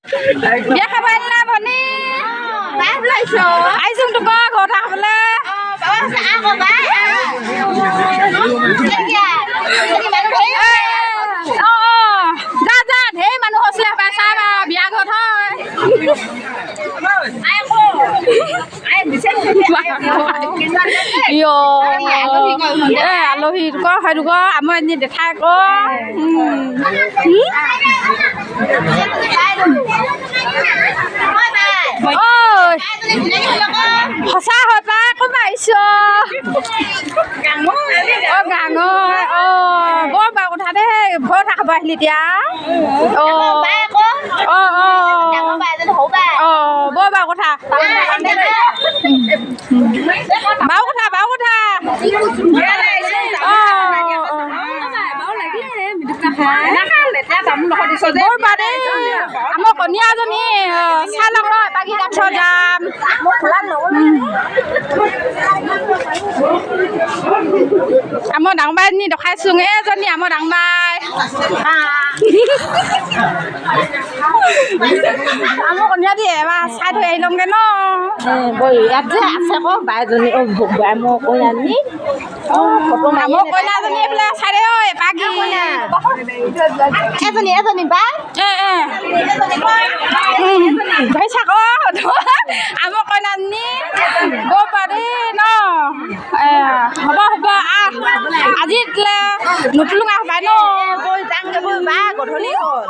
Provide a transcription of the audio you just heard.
বিয়া খাব আহিলা ভনী আহিছো তোক ঘৰত খাবলে যা যা ঢেৰ মানুহ হৈছিলে পাইছা বিয়া ঘৰত হয় আলহী ক সেইটো ক আমাৰ এনে দেখাই ক সঁচা হয় পা ক'ৰ পৰা আহিছ গাঙৰ বৰ বাৰ কথা দেই ঘৰত খাব আহিলি এতিয়া বৰ বাৰ কথা আমাৰ কণীয়াজনী চাই লওক বাকী তাৰপিছত যাম আমাৰ ডাঙৰ বাইজনী দেখাইছোঁ এজনী আমাৰ ডাঙৰ বাই আমাৰ কণীয়া দিয়ে এবাৰ চাই থৈ আহি ল'মগৈ ন ইয়াত যে আছে আকৌ বাইজনী মোৰ কইনাজনী আমাৰ কইনাজনী এইফালে চাই দে ঐ বাকী এজনী বা চাক আমাৰ কইনাজনী গৈ পাৰি ন হ'ব আহ আজি নুতুলুঙা পাই ন যাংগে বা গধূলি হ'ল